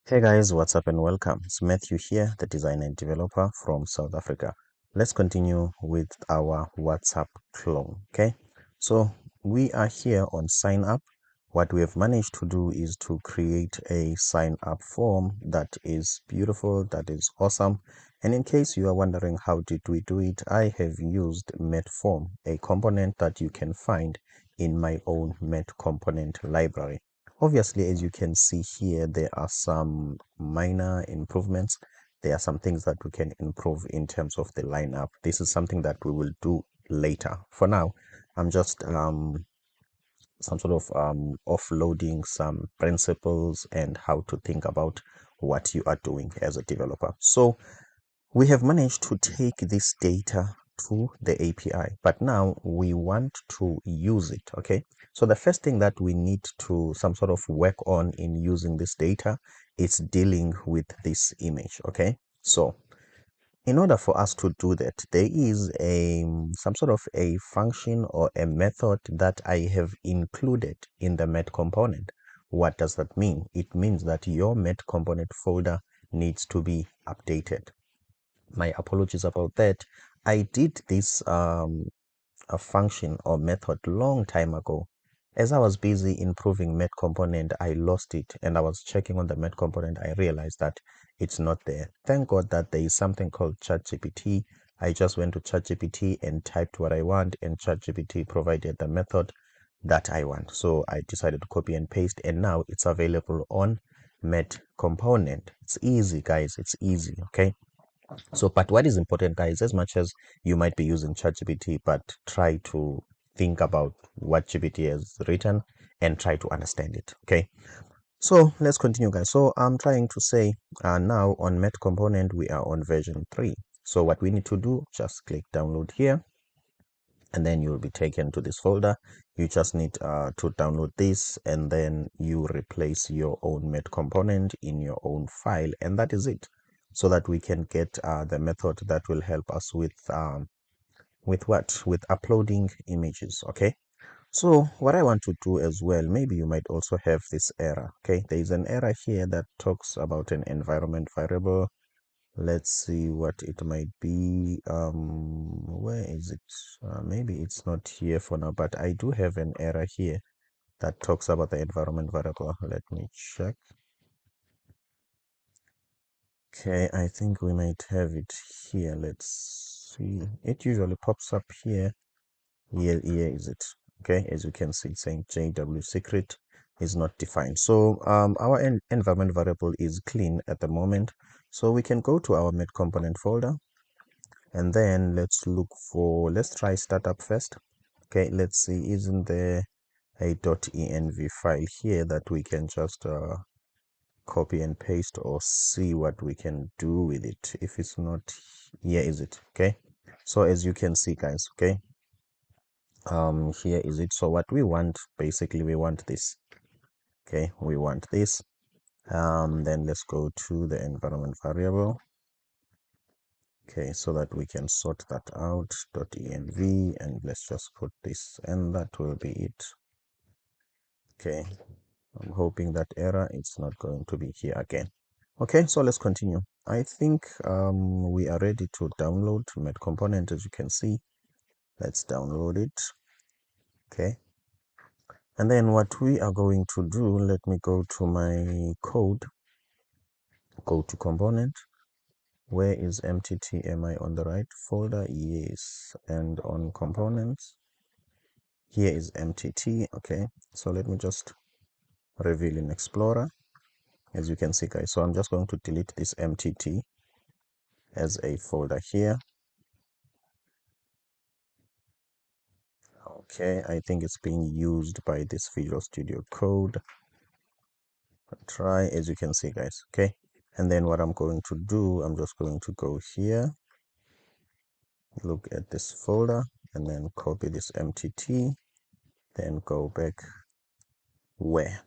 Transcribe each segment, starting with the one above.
Hey guys, what's up and welcome. It's Matthew here, the designer and developer from South Africa. Let's continue with our WhatsApp clone. Okay, so we are here on sign up. What we have managed to do is to create a sign up form that is beautiful, that is awesome. And in case you are wondering how did we do it, I have used Mtt Form, a component that you can find in my own Mtt component library. Obviously, as you can see here, there are some minor improvements. There are some things that we can improve in terms of the lineup. This is something that we will do later. For now, I'm just some sort of offloading some principles and how to think about what you are doing as a developer. So we have managed to take this data to the API, but now we want to use it. Okay, so the first thing that we need to some sort of work on in using this data is dealing with this image. Okay, so in order for us to do that, there is some sort of a function or a method that I have included in the Mtt component. What does that mean? It means that your Mtt component folder needs to be updated. My apologies about that. I did this a function or method long time ago. As I was busy improving Mtt component, I lost it, and I was checking on the Mtt component. I realized that it's not there. Thank God that there is something called ChatGPT. I just went to ChatGPT and typed what I want, and ChatGPT provided the method that I want. So I decided to copy and paste, and now it's available on Mtt component. It's easy, guys. It's easy. Okay. So, but what is important, guys, as much as you might be using ChatGPT, but try to think about what GPT has written and try to understand it. Okay. So let's continue, guys. So I'm trying to say now on Mtt component, we are on version 3. So what we need to do, just click download here, and then you'll be taken to this folder. You just need to download this, and then you replace your own Mtt component in your own file, and that is it, so that we can get the method that will help us with uploading images. Okay, so what I want to do as well, maybe you might also have this error. Okay, there is an error here that talks about an environment variable. Let's see what it might be. Where is it? Maybe it's not here for now, but I do have an error here that talks about the environment variable. Let me check. Okay, I think we might have it here. Let's see. It usually pops up here. Here is it. Okay, as you can see, it's saying JW secret is not defined. So our environment variable is clean at the moment. So we can go to our Mtt component folder, and then let's try startup first. Okay, let's see, isn't there a .env file here that we can just copy and paste, or see what we can do with it? If it's not, here is it. Okay, so as you can see, guys, okay, here is it. So what we want, basically, we want this. Okay, we want this. Then let's go to the environment variable. Okay, so that we can sort that out, .env, and let's just put this, and that will be it. Okay, I'm hoping that error it's not going to be here again. Okay, so let's continue. I think we are ready to download Mtt component. As you can see, let's download it. Okay, and then what we are going to do, let me go to my code, go to component. Where is mtt? Am I on the right folder? Yes. And on components, here is mtt. Okay, so let me just reveal in Explorer. As you can see, guys, so I'm just going to delete this mtt as a folder here. Okay, I think it's being used by this Visual Studio Code. Try, as you can see, guys. Okay, and then what I'm going to do, I'm just going to go here, look at this folder, and then copy this mtt, then go back where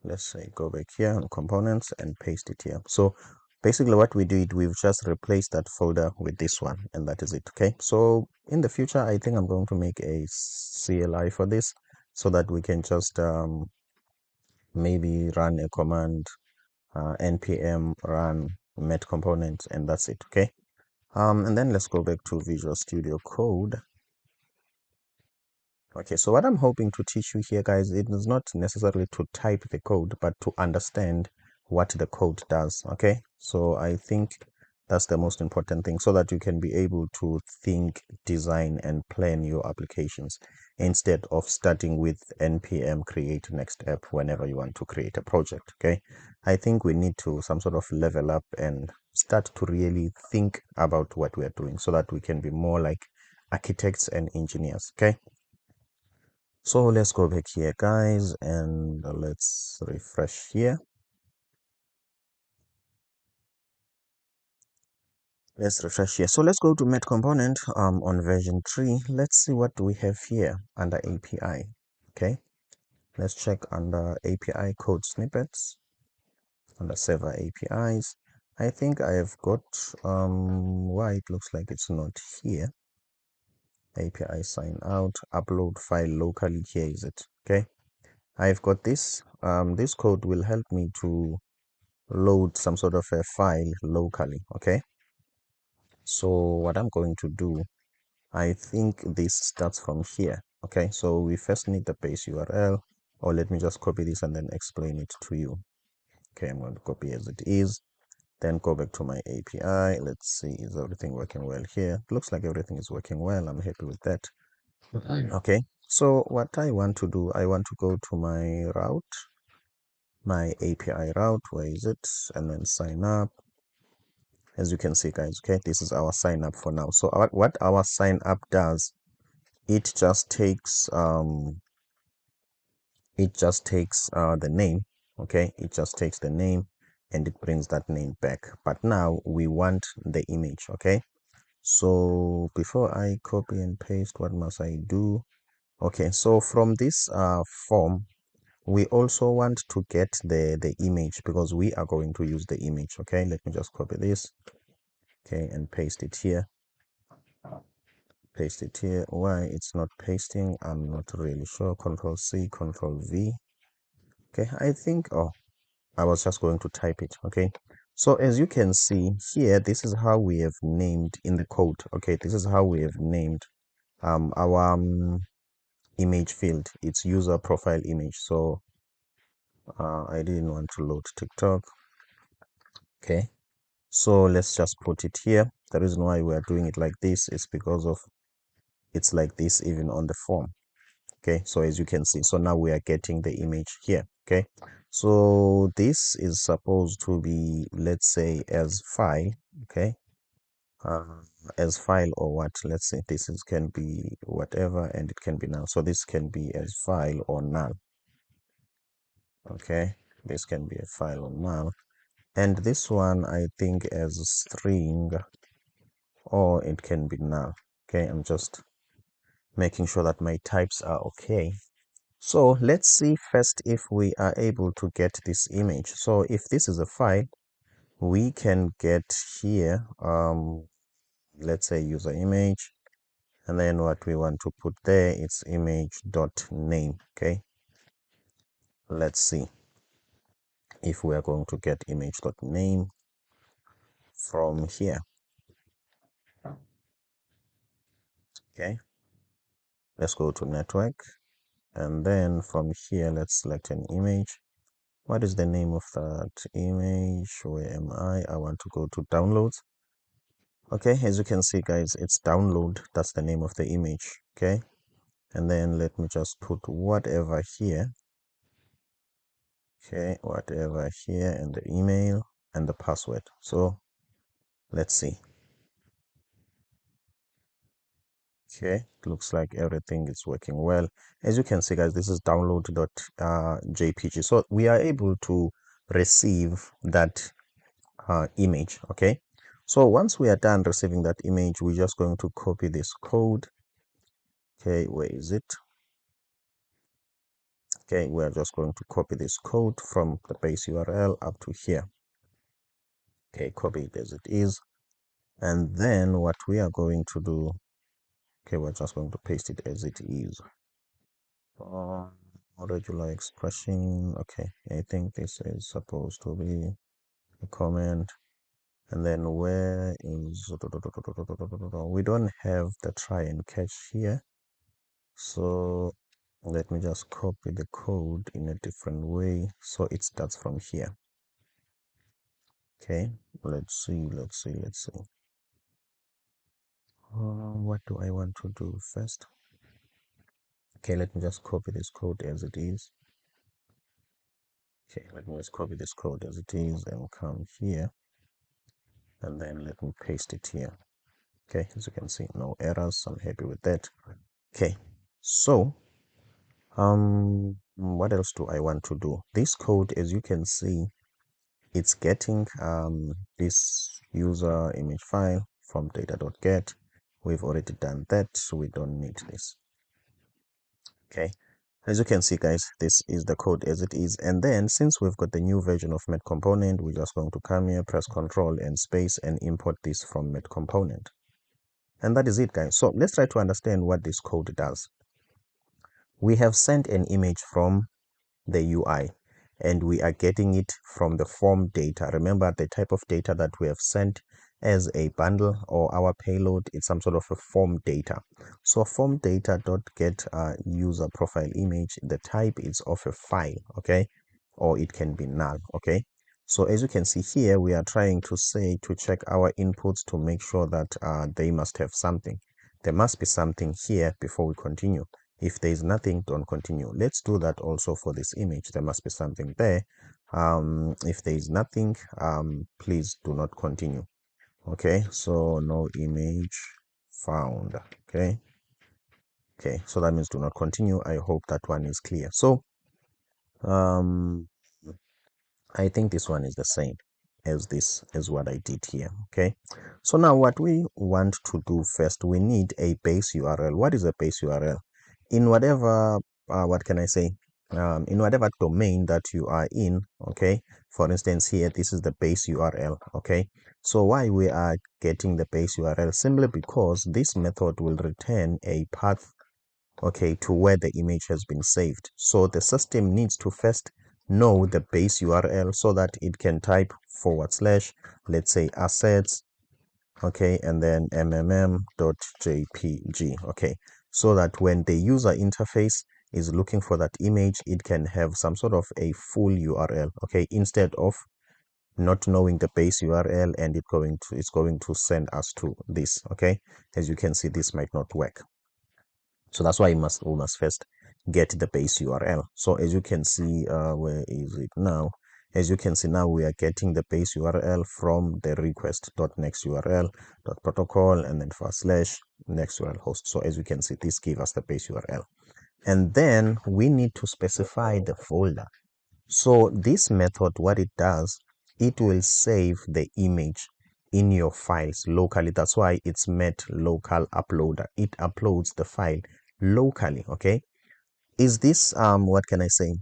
let's say go back here on components and paste it here. So basically what we did, we've just replaced that folder with this one, and that is it. Okay, so in the future, I think I'm going to make a CLI for this, so that we can just maybe run a command, npm run Mtt Component, and that's it. Okay. And then let's go back to Visual Studio Code. Okay, so what I'm hoping to teach you here, guys, it is not necessarily to type the code, but to understand what the code does. Okay, so I think that's the most important thing, so that you can be able to think, design, and plan your applications instead of starting with npm create next app whenever you want to create a project. Okay, I think we need to some sort of level up and start to really think about what we are doing, so that we can be more like architects and engineers. Okay. So let's go back here, guys, and let's refresh here. Let's refresh here. So let's go to Mtt Component on version 3. Let's see what we have here under API. Okay, let's check under API code snippets, under server APIs. I think I have got why it looks like it's not here. API sign out, upload file locally. Here is it. Okay, I've got this. This code will help me to load some sort of a file locally. Okay, so what I'm going to do, I think this starts from here. Okay, so we first need the base URL, or let me just copy this and then explain it to you. Okay, I'm going to copy as it is, then go back to my API. Let's see, is everything working well here? Looks like everything is working well. I'm happy with that. Okay, so what I want to do, I want to go to my route, my API route. Where is it? And then sign up. As you can see, guys, okay, this is our sign up for now. So what our sign up does, it just takes the name. Okay, it just takes the name and it brings that name back. But now we want the image. Okay, so before I copy and paste, what must I do? Okay, so from this form, we also want to get the image, because we are going to use the image. Okay, let me just copy this, okay, and paste it here. Paste it here. Why it's not pasting, I'm not really sure. Control C, Control V. Okay, I think, oh, I was just going to type it. Okay, so as you can see here, this is how we have named in the code. Okay, this is how we have named our image field. It's user profile image. So I didn't want to load TikTok. Okay, so let's just put it here. The reason why we are doing it like this is because of it's like this even on the form. Okay, so as you can see, so now we are getting the image here. Okay, so this is supposed to be, let's say, as file. Okay, uh, as file or what, let's say this is can be whatever, and it can be null. So this can be as file or null. Okay, this can be a file or null, and this one I think as a string, or it can be null. Okay, I'm just making sure that my types are okay. So let's see first if we are able to get this image. So if this is a file, we can get here, let's say user image, and then what we want to put there, it's image.name. Okay, let's see if we are going to get image.name from here. Okay, let's go to network, and then from here, let's select an image. What is the name of that image? Where am I? I want to go to downloads. Okay, as you can see, guys, it's download. That's the name of the image. Okay, and then let me just put whatever here. Okay, whatever here, and the email and the password. So let's see. Okay, looks like everything is working well. As you can see, guys, this is download.jpg. So we are able to receive that image. Okay, so once we are done receiving that image, we're just going to copy this code. Okay, where is it? Okay, we're just going to copy this code from the base URL up to here. Okay, copy it as it is, and then what we are going to do, okay, we're just going to paste it as it is. regular expression. Okay, I think this is supposed to be a comment. And then where is, we don't have the try and catch here. So let me just copy the code in a different way. So it starts from here. Okay, let's see. What do I want to do first? Okay, let me just copy this code as it is. Okay, let me just copy this code as it is and come here. And then let me paste it here. Okay, as you can see, no errors. I'm happy with that. Okay, so what else do I want to do? This code, as you can see, it's getting this user image file from data.get. We've already done that, so we don't need this. Okay, as you can see, guys, this is the code as it is. And then since we've got the new version of Mtt Component, we're just going to come here, press Control and space, and import this from Mtt Component. And that is it, guys. So let's try to understand what this code does. We have sent an image from the UI and we are getting it from the form data. Remember, the type of data that we have sent as a bundle or our payload, it's some sort of a form data. So form data dot get user profile image, the type is of a file, okay, or it can be null. Okay, so as you can see here, we are trying to say to check our inputs to make sure that they must have something. There must be something here before we continue. If there is nothing, don't continue. Let's do that also for this image. There must be something there. If there is nothing, please do not continue. Okay, so no image found. Okay, so that means do not continue. I hope that one is clear. So I think this one is the same as this, as what I did here. Okay, so now what we want to do first, we need a base URL. What is a base URL? In whatever what can I say, in whatever domain that you are in, okay, for instance here, this is the base URL. Okay, so why we are getting the base URL? Simply because this method will return a path, okay, to where the image has been saved. So the system needs to first know the base URL so that it can type /, let's say assets, okay, and then mmm.jpg, okay, so that when the user interface is looking for that image, it can have some sort of a full URL, okay, instead of not knowing the base URL and it's going to send us to this. Okay, as you can see, this might not work. So that's why we must first get the base URL. So as you can see, where is it now? As you can see now, we are getting the base URL from the request.next URL.protocol and then / next URL host. So as you can see, this gives us the base URL. And then we need to specify the folder. So this method, what it does, it will save the image in your files locally. That's why it's Mtt local uploader. It uploads the file locally. Okay, is this what can I say,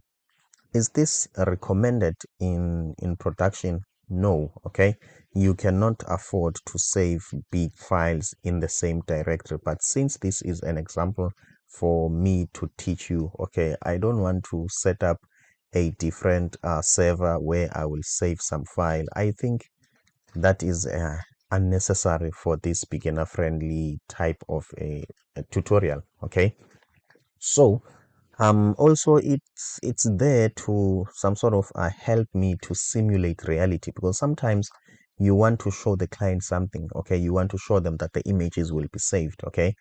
is this recommended in production? No. Okay, you cannot afford to save big files in the same directory, but since this is an example for me to teach you, okay, I don't want to set up a different server where I will save some file. I think that is unnecessary for this beginner friendly type of a tutorial. Okay, so also it's there to some sort of help me to simulate reality, because sometimes you want to show the client something, okay, you want to show them that the images will be saved. Okay,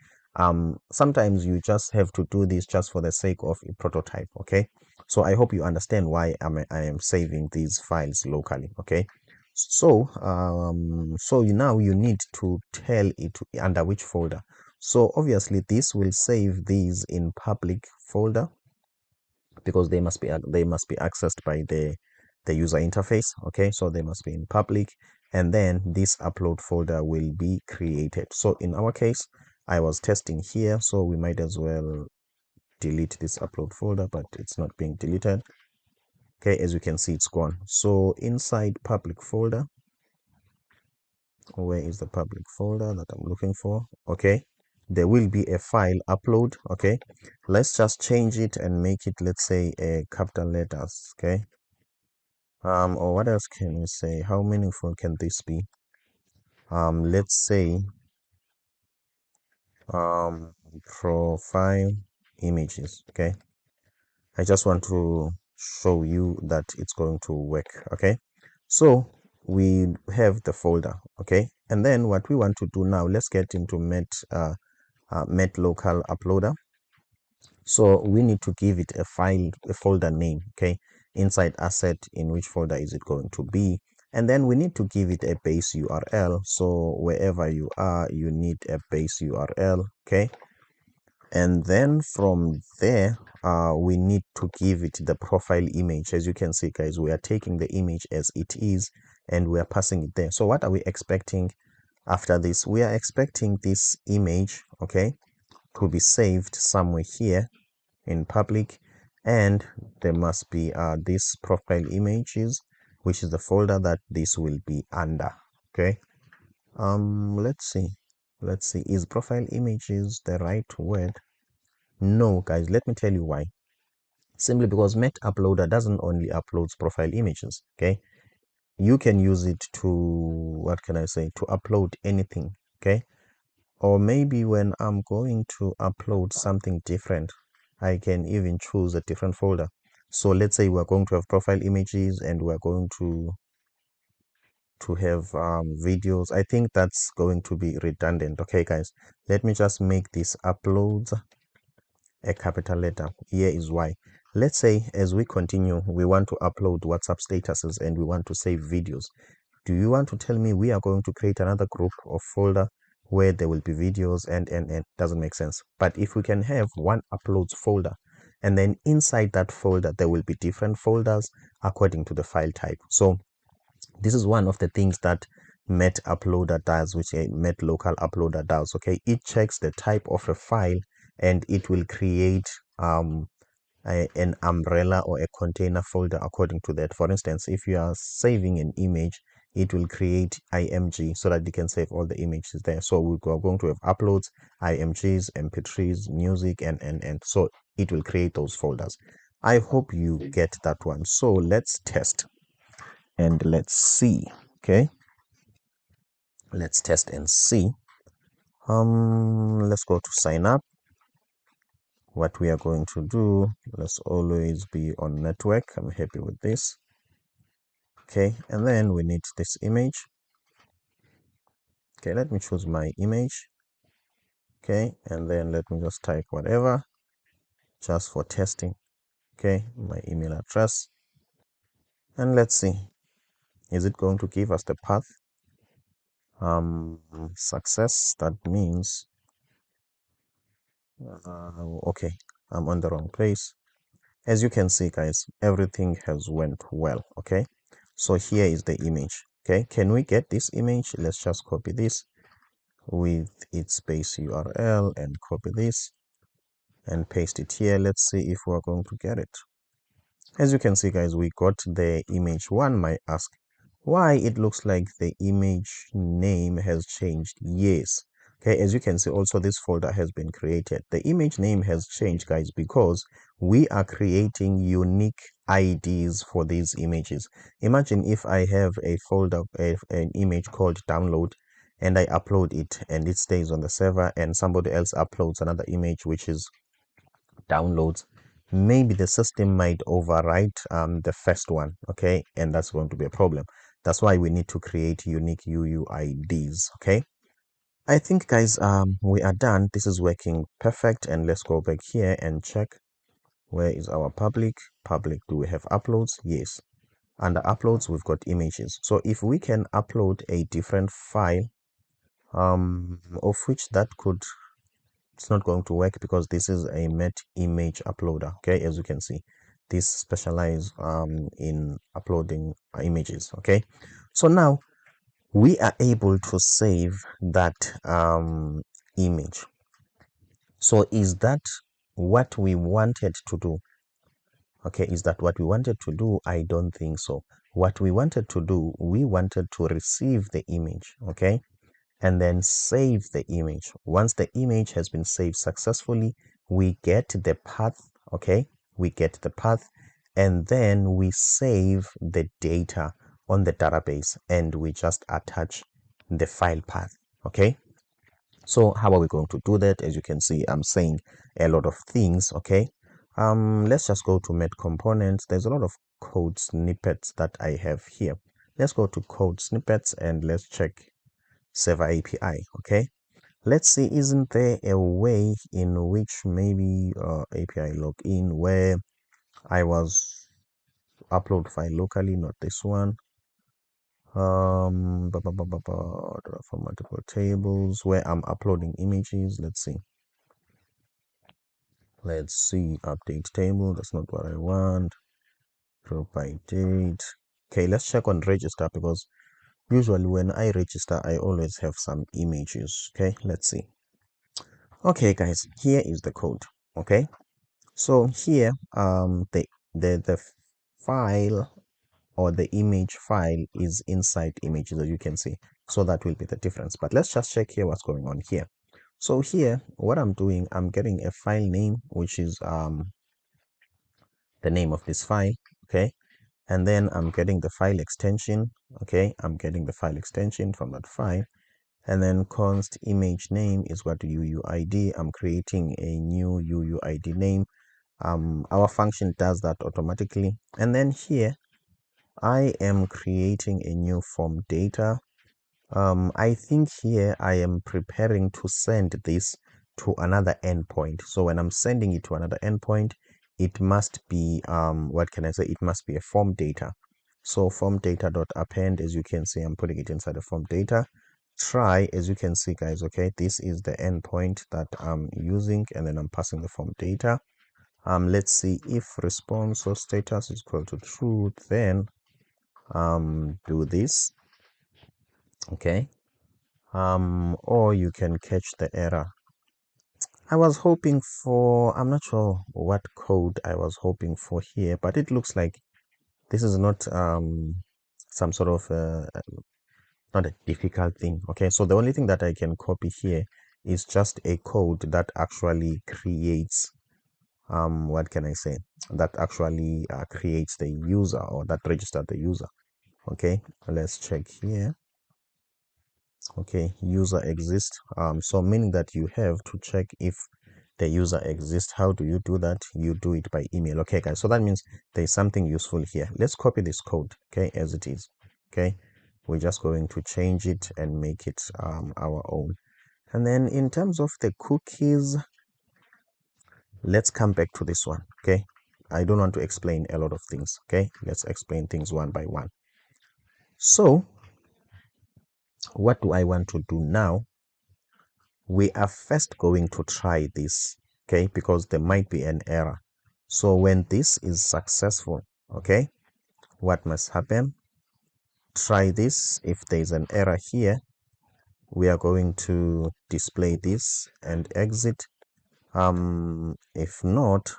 sometimes you just have to do this just for the sake of a prototype. Okay, so I hope you understand why I am saving these files locally. Okay, so so now you need to tell it under which folder. So obviously this will save these in public folder, because they must be accessed by the user interface. Okay, so they must be in public, and then this upload folder will be created. So in our case, I was testing here, so we might as well delete this upload folder, but it's not being deleted. Okay, as you can see, it's gone. So inside public folder, where is the public folder that I'm looking for? Okay, there will be a file upload. Okay, let's just change it and make it, let's say, a capital letters. Okay, or what else can we say? How meaningful can this be? Let's say profile images. Okay, I just want to show you that it's going to work. Okay, so we have the folder. Okay, and then what we want to do now, let's get into Mtt local uploader. So we need to give it a folder name. Okay, inside asset, in which folder is it going to be? And then we need to give it a base URL. So wherever you are, you need a base URL. Okay, and then from there we need to give it the profile image. As you can see, guys, we are taking the image as it is and we are passing it there. So what are we expecting after this? We are expecting this image, okay, to be saved somewhere here in public, and there must be this profile images, which is the folder that this will be under. Okay, let's see, is profile images the right word? No, guys, let me tell you why. Simply because Mtt Uploader doesn't only uploads profile images. Okay, you can use it to, what can I say, to upload anything. Okay, or maybe when I'm going to upload something different, I can even choose a different folder. So let's say we're going to have profile images and we're going to have videos. I think that's going to be redundant. Okay, guys, let me just make this uploads a capital letter. Here is why. Let's say as we continue, we want to upload WhatsApp statuses and we want to save videos. Do you want to tell me we are going to create another group or folder where there will be videos and doesn't make sense? But if we can have one uploads folder, and then inside that folder there will be different folders according to the file type. So this is one of the things that Mtt Uploader does, which a Mtt local uploader does. Okay, it checks the type of a file and it will create an umbrella or a container folder according to that. For instance, if you are saving an image, it will create img so that you can save all the images there. So we are going to have uploads, imgs, mp3s, music, and so it will create those folders. I hope you get that one. So let's test and let's see. Okay, let's test and see. Let's go to sign up. What we are going to do, let's always be on network. I'm happy with this. Okay, and then we need this image. Okay, let me choose my image. Okay, and then let me just type whatever just for testing. Okay, my email address, and let's see, is it going to give us the path? Success. That means okay, I'm on the wrong place. As you can see, guys, everything has went well. Okay, so here is the image. Okay, can we get this image? Let's just copy this with its base URL and copy this and paste it here. Let's see if we're going to get it. As you can see, guys, we got the image. One might ask why it looks like the image name has changed. Yes, okay, as you can see, also this folder has been created. The image name has changed, guys, because we are creating unique IDs for these images. Imagine if I have a folder, an image called download, and I upload it and it stays on the server, and somebody else uploads another image which is downloads. Maybe the system might overwrite the first one. Okay, and that's going to be a problem. That's why we need to create unique UUIDs. Okay, I think, guys, we are done. This is working perfect, and let's go back here and check where is our public. Do we have uploads? Yes, under uploads we've got images. So if we can upload a different file of which that could, it's not going to work because this is a Mtt image uploader. Okay, as you can see, this specializes in uploading images. Okay, so now we are able to save that image. So is that what we wanted to do? Okay, is that what we wanted to do? I don't think so. What we wanted to do, we wanted to receive the image. Okay, and then save the image. Once the image has been saved successfully, we get the path, okay? We get the path, and then we save the data on the database, and we just attach the file path, okay? So how are we going to do that? As you can see, I'm saying a lot of things, okay? Let's just go to Mtt Components. There's a lot of code snippets that I have here. Let's go to code snippets and let's check server API, okay? Let's see, isn't there a way in which maybe API login where I was upload file locally, not this one. For multiple tables where I'm uploading images. Let's see, update table. That's not what I want. Drop by date. Okay, let's check on register, because usually when I register I always have some images. Okay, let's see. Okay guys, here is the code. Okay, so here the file or the image file is inside images, as you can see, so that will be the difference. But let's just check here what's going on here. So here what I'm doing, I'm getting a file name, which is the name of this file, okay, and then I'm getting the file extension. Okay, I'm getting the file extension from that file, and then const image name is what UUID. I'm creating a new UUID name. Our function does that automatically, and then here I am creating a new form data. I think here I am preparing to send this to another endpoint. So when I'm sending it to another endpoint, it must be what can I say, it must be a form data. So form data dot append, as you can see, I'm putting it inside the form data. Try, as you can see guys, okay, this is the endpoint that I'm using, and then I'm passing the form data. Let's see, if response or status is equal to true, then do this, okay, or you can catch the error. I was hoping for, I'm not sure what code I was hoping for here, but it looks like this is not some sort of not a difficult thing. Okay, so the only thing that I can copy here is just a code that actually creates what can I say, that actually creates the user, or that registers the user. Okay, let's check here. Okay, user exists, so meaning that you have to check if the user exists. How do you do that? You do it by email. Okay guys, so that means there's something useful here. Let's copy this code, okay, as it is. Okay, we're just going to change it and make it our own. And then in terms of the cookies, let's come back to this one. Okay, I don't want to explain a lot of things. Okay, let's explain things one by one. So what do I want to do now? We are first going to try this, okay, because there might be an error. So when this is successful, okay, what must happen? Try this. If there is an error here, we are going to display this and exit. If not,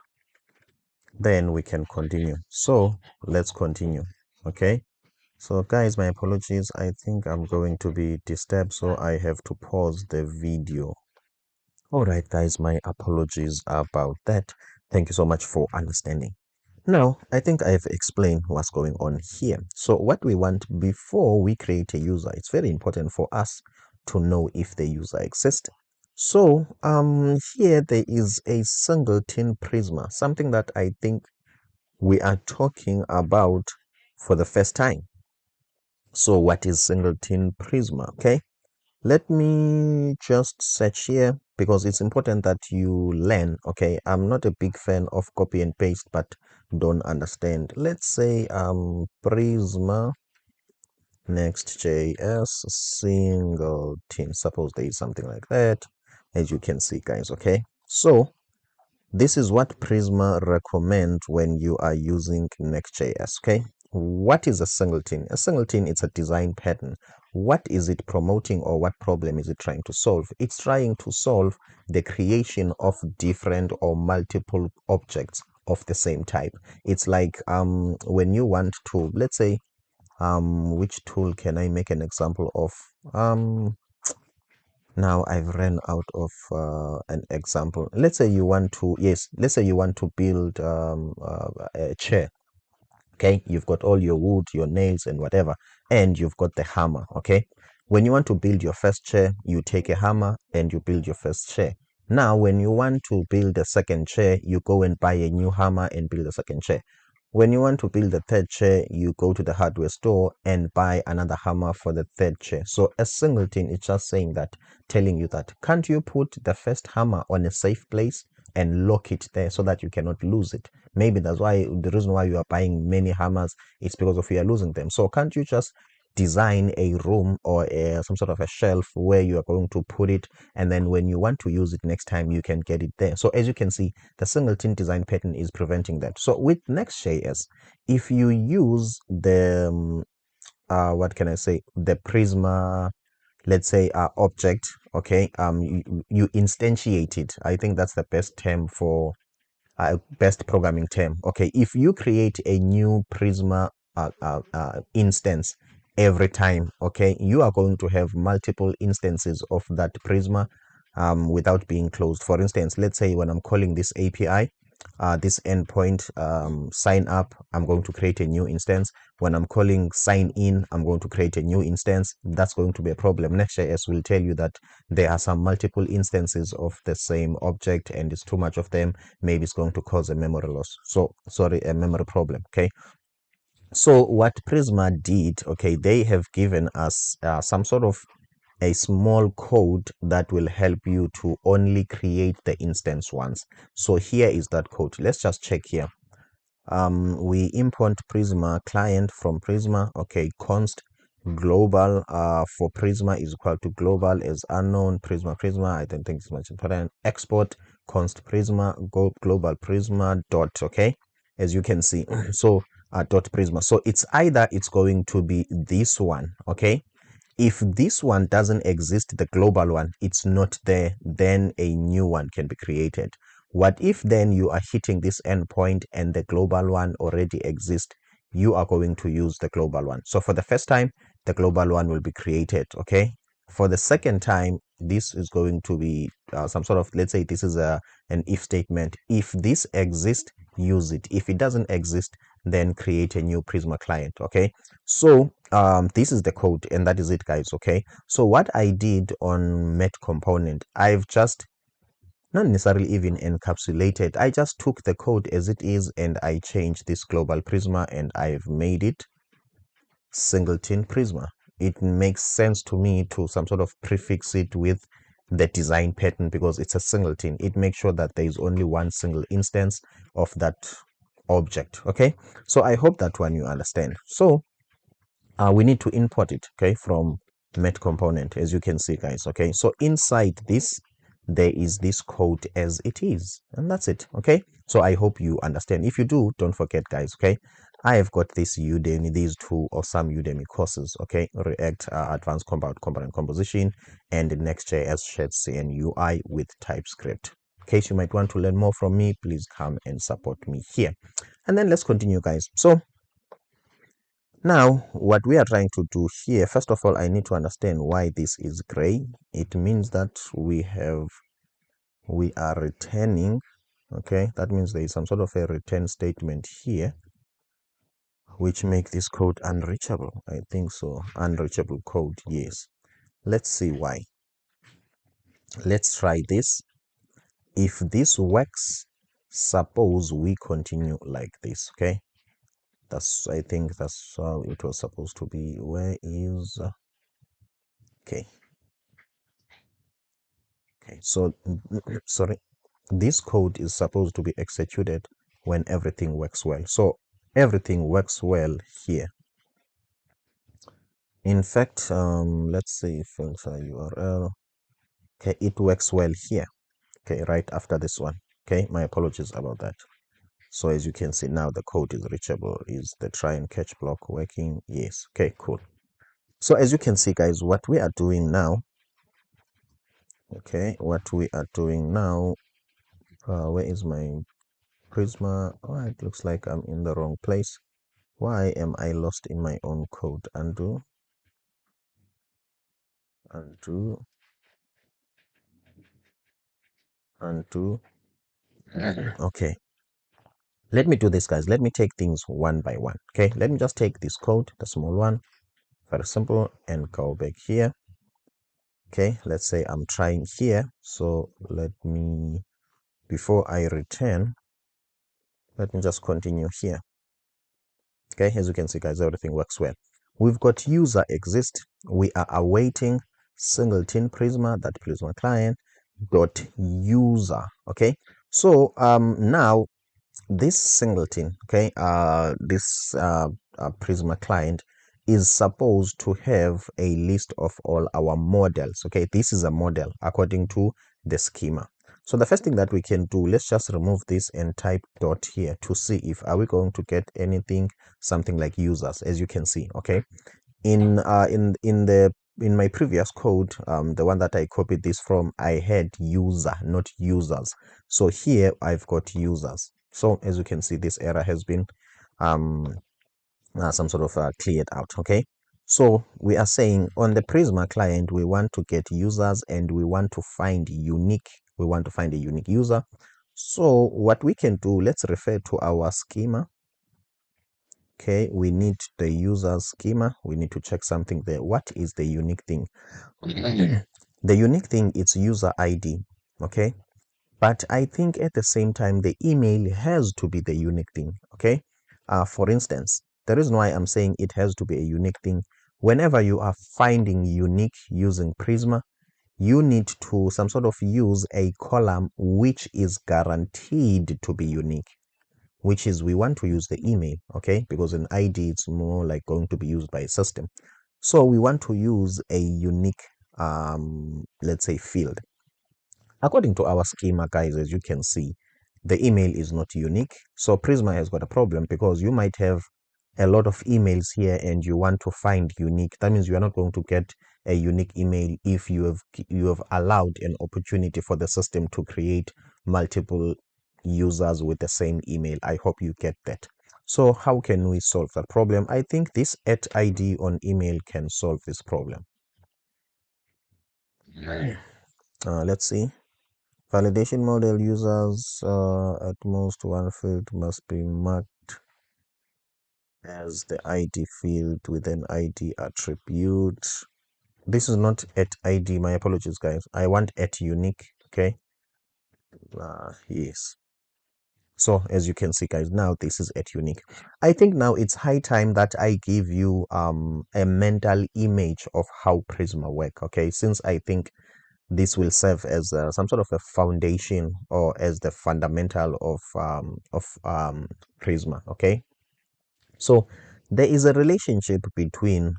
then we can continue. So let's continue. Okay, so guys, my apologies, I think I'm going to be disturbed, so I have to pause the video. Alright guys, my apologies about that. Thank you so much for understanding. Now, I think I've explained what's going on here. So what we want before we create a user, it's very important for us to know if the user exists. So here there is a singleton Prisma, something that I think we are talking about for the first time. So what is singleton Prisma? Okay, let me just search here, because it's important that you learn. Okay, I'm not a big fan of copy and paste but don't understand. Let's say Prisma Next.js singleton, suppose there is something like that, as you can see guys. Okay, so this is what Prisma recommends when you are using Next.js. Okay, what is a singleton? A singleton is a design pattern. What is it promoting, or what problem is it trying to solve? It's trying to solve the creation of different or multiple objects of the same type. It's like when you want to, let's say, which tool can I make an example of? Now I've ran out of an example. Let's say you want to, yes, let's say you want to build a chair. Okay, you've got all your wood, your nails and whatever, and you've got the hammer. Okay, when you want to build your first chair, you take a hammer and you build your first chair. Now when you want to build a second chair, you go and buy a new hammer and build a second chair. When you want to build the third chair, you go to the hardware store and buy another hammer for the third chair. So a singleton is just saying that, telling you that, can't you put the first hammer on a safe place and lock it there so that you cannot lose it? Maybe that's why the reason why you are buying many hammers is because of you are losing them. So can't you just design a room or some sort of a shelf where you are going to put it, and then when you want to use it next time you can get it there? So as you can see, the singleton design pattern is preventing that. So with Next.js, if you use the what can I say, the Prisma, let's say object, okay, you instantiate it. I think that's the best term for best programming term. Okay, if you create a new Prisma instance every time, okay, you are going to have multiple instances of that Prisma without being closed. For instance, let's say when I'm calling this API, this endpoint sign up, I'm going to create a new instance. When I'm calling sign in, I'm going to create a new instance. That's going to be a problem. Next.js will tell you that there are some multiple instances of the same object and it's too much of them. Maybe it's going to cause a memory loss. So sorry, a memory problem. Okay, so what Prisma did, okay, they have given us some sort of a small code that will help you to only create the instance once. So here is that code. Let's just check here. We import Prisma client from Prisma. Okay, const global for Prisma is equal to global as unknown Prisma. I don't think it's much important. Export const Prisma go global Prisma dot. Okay, as you can see, so dot Prisma. So it's going to be this one. Okay, if this one doesn't exist, the global one, it's not there, then a new one can be created. What if then you are hitting this endpoint and the global one already exists? You are going to use the global one. So for the first time, the global one will be created. Okay. For the second time, this is going to be some sort of, let's say this is an if statement. If this exists, use it. If it doesn't exist, then create a new Prisma client. Okay, so this is the code and that is it, guys. Okay, so what I did on Mtt Component, I've just not necessarily even encapsulated, I just took the code as it is and I changed this global Prisma and I've made it singleton Prisma. It makes sense to me to some sort of prefix it with the design pattern because it's a singleton. It makes sure that there is only one single instance of that object. Okay, so I hope that one you understand. So we need to import it, okay, from Mtt Component, as you can see, guys. Okay, so inside this there is this code as it is, and that's it. Okay, so I hope you understand. If you do, don't forget, guys. Okay, I have got this Udemy, these two awesome Udemy courses. Okay, React Advanced Component Composition and Next.js Shapes and UI with Typescript. In case you might want to learn more from me, please come and support me here. And then let's continue, guys. So now, what we are trying to do here, first of all, I need to understand why this is gray. It means that we are returning, okay? That means there is some sort of a return statement here, which make this code unreachable. I think so, unreachable code, yes. Let's see why. Let's try this. If this works, suppose we continue like this, okay? I think that's how it was supposed to be. Where is, okay. Okay, so sorry, this code is supposed to be executed when everything works well. So everything works well here. In fact, let's see, filter URL. Okay, it works well here. Okay, right after this one. Okay, my apologies about that. So as you can see now, the code is reachable. Is the try and catch block working? Yes. Okay, cool. So as you can see, guys, what we are doing now, okay, what we are doing now, where is my Prisma? Oh, it looks like I'm in the wrong place. Why am I lost in my own code? Undo. and 2. Okay, let me do this, guys. Let me take things one by one. Okay, let me just take this code, the small one, very simple, and go back here. Okay, let's say I'm trying here. So let me, before I return, let me just continue here. Okay, as you can see, guys, everything works well. We've got user exist. We are awaiting singleton prisma, that prisma client dot user. Okay, so now this singleton, okay, this prisma client is supposed to have a list of all our models. Okay, this is a model according to the schema. So the first thing that we can do, let's just remove this and type dot here to see if are we going to get anything, something like users. As you can see, okay, in my previous code, the one that I copied this from, I had user, not users. So here I've got users. So as you can see, this error has been some sort of cleared out. Okay, so we are saying on the Prisma client we want to get users and we want to find unique, we want to find a unique user. So what we can do, let's refer to our schema. Okay, we need the user schema. We need to check something there. What is the unique thing? The unique thing is user ID. Okay, but I think at the same time the email has to be the unique thing. Okay, for instance, the reason why I'm saying it has to be a unique thing, whenever you are finding unique using Prisma, you need to some sort of use a column which is guaranteed to be unique, which is we want to use the email. Okay, because an ID it's more like going to be used by a system. So we want to use a unique let's say field. According to our schema, guys, as you can see, the email is not unique. So Prisma has got a problem because you might have a lot of emails here and you want to find unique. That means you are not going to get a unique email if you have allowed an opportunity for the system to create multiple users with the same email. I hope you get that. So how can we solve that problem? I think this @id on email can solve this problem. Let's see. Validation model users, at most one field must be marked as the ID field with an ID attribute. This is not @id, my apologies, guys. I want @unique. Okay, yes. So as you can see, guys, now this is @unique. I think now it's high time that I give you a mental image of how Prisma work. Okay, since I think this will serve as some sort of a foundation or as the fundamental of Prisma. Okay, so there is a relationship between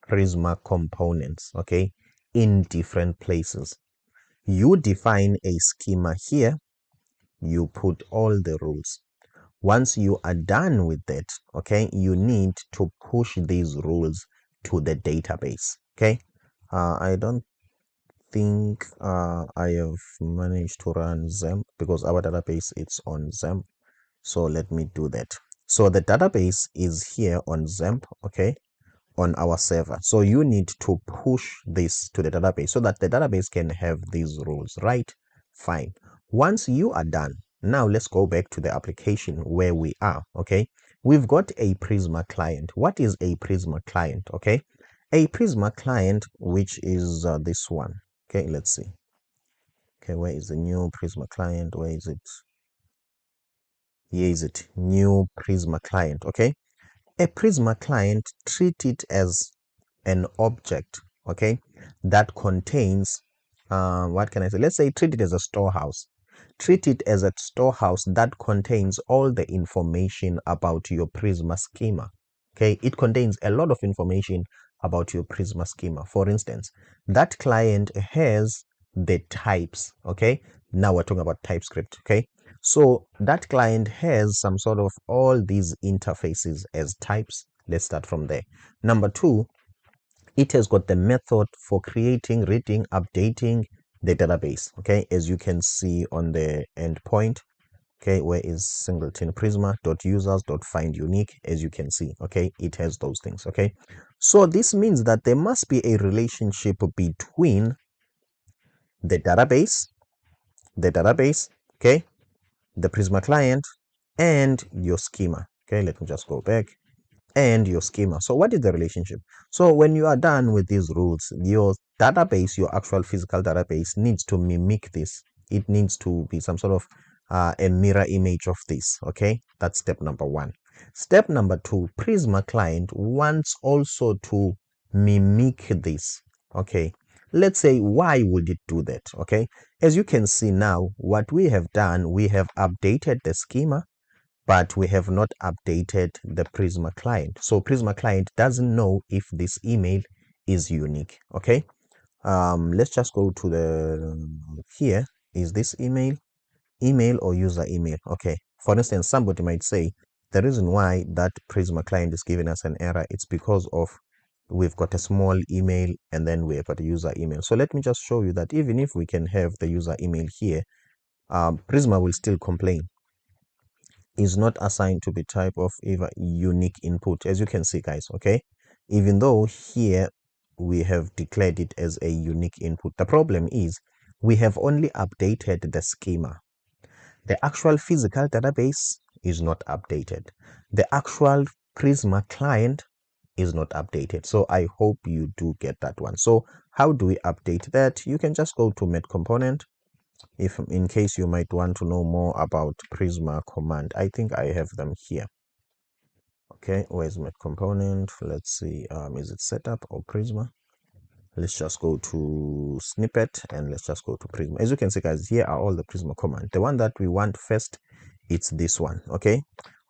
Prisma components, okay, in different places. You define a schema here, you put all the rules. Once you are done with that, okay, you need to push these rules to the database. Okay, I don't think I have managed to run XAMPP because our database it's on XAMPP. So let me do that. So the database is here on XAMPP, okay, on our server. So you need to push this to the database so that the database can have these rules, right? Fine. Once you are done, now let's go back to the application where we are, okay? We've got a Prisma client. What is a Prisma client, okay? A Prisma client, which is this one. Okay, let's see. Okay, where is the new Prisma client? Where is it? Here is it, new Prisma client. Okay, a Prisma client, treat it as an object, okay, that contains what can I say, let's say treat it as a storehouse. Treat it as a storehouse that contains all the information about your Prisma schema. Okay, it contains a lot of information about your Prisma schema. For instance, that client has the types. Okay, now we're talking about Typescript. Okay, so that client has some sort of all these interfaces as types. Let's start from there. Number two, it has got the method for creating, reading, updating the database. Okay, as you can see on the endpoint. Okay, where is singleton prisma dot users dot find unique? As you can see, okay, it has those things. Okay, so this means that there must be a relationship between the database the database, okay, the Prisma client, and your schema. Okay, let me just go back, and your schema. So what is the relationship? So when you are done with these rules, your database, your actual physical database, needs to mimic this. It needs to be some sort of a mirror image of this. Okay, that's step number one. Step number two, Prisma client wants also to mimic this. Okay, let's say, why would it do that? Okay, as you can see now, what we have done, we have updated the schema, but we have not updated the Prisma client. So Prisma client doesn't know if this email is unique. Okay, let's just go to the here. Is this email or user email? Okay, for instance, somebody might say the reason why that Prisma client is giving us an error, it's because of we've got a small email and then we've got a user email. So let me just show you that even if we can have the user email here, Prisma will still complain. Is not assigned to be type of either unique input, as you can see, guys. Okay, even though here we have declared it as a unique input, the problem is we have only updated the schema. The actual physical database is not updated. The actual Prisma client is not updated. So I hope you do get that one. So how do we update that? You can just go to Mtt Component, if in case you might want to know more about Prisma command. I think I have them here. Okay, where's Mtt Component? Let's see, is it setup or Prisma? Let's just go to snippet and let's just go to Prisma. As you can see, guys, here are all the Prisma command. The one that we want first, it's this one. Okay,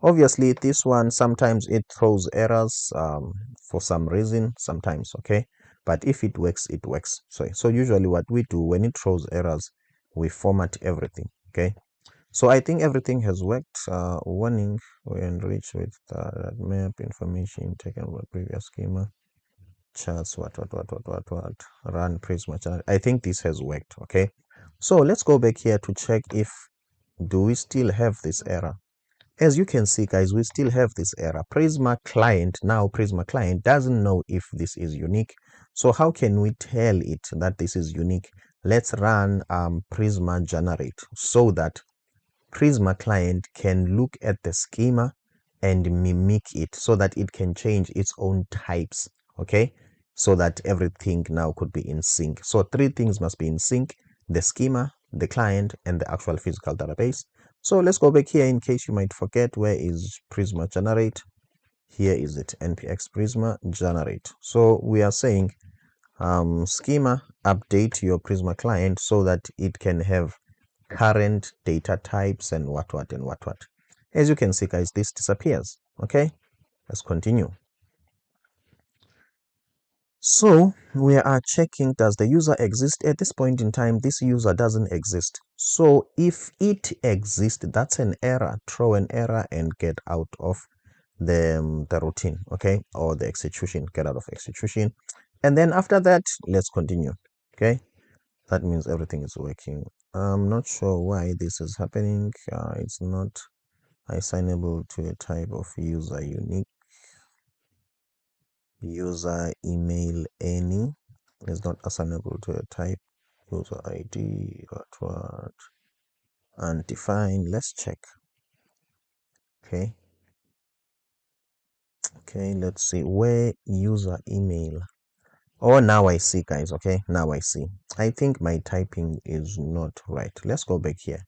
obviously this one, sometimes it throws errors for some reason, sometimes. Okay, but if it works, it works. So usually what we do when it throws errors, we format everything. Okay, so I think everything has worked. Warning, we enrich with that map information taken from previous schema. Charts, what, run Prisma chart. I think this has worked. Okay, so let's go back here to check if do we still have this error. As you can see, guys, we still have this error. Prisma client doesn't know if this is unique. So how can we tell it that this is unique? Let's run Prisma generate so that Prisma client can look at the schema and mimic it so that it can change its own types. Okay, so that everything now could be in sync. So three things must be in sync: the schema, the client, and the actual physical database. So let's go back here in case you might forget. Where is Prisma generate? Here is it, npx Prisma generate. So we are saying schema, update your Prisma client so that it can have current data types and what. As you can see, guys, this disappears. Okay, let's continue. So we are checking, does the user exist? At this point in time, this user doesn't exist. So if it exists, that's an error. Throw an error and get out of the routine, okay, or the execution. Get out of execution, and then after that, let's continue. Okay, that means everything is working. I'm not sure why this is happening. It's not assignable to a type of user unique. User email any is not assignable to a type. User ID, what, undefined. Let's check. Okay, let's see where user email. Oh, now I see, guys. Okay, now I see. I think my typing is not right. Let's go back here.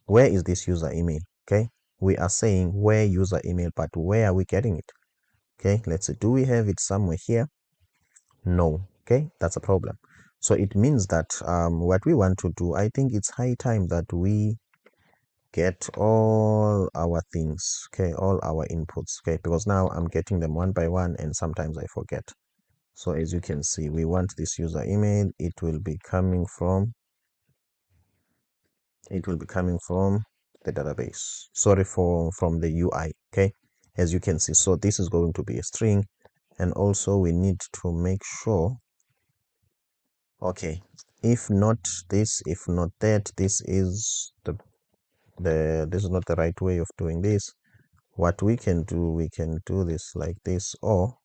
Where is this user email? Okay, we are saying where user email, but where are we getting it? Okay, let's see. Do we have it somewhere here? No. Okay, that's a problem. So it means that what we want to do, I think it's high time that we get all our things, okay, all our inputs, okay, because now I'm getting them one by one and sometimes I forget. So as you can see, we want this user email. It will be coming from the database. Sorry, from the UI. Okay, as you can see, so this is going to be a string, and also we need to make sure, okay, if not this, if not that, this is this is not the right way of doing this. What we can do, we can do this like this, or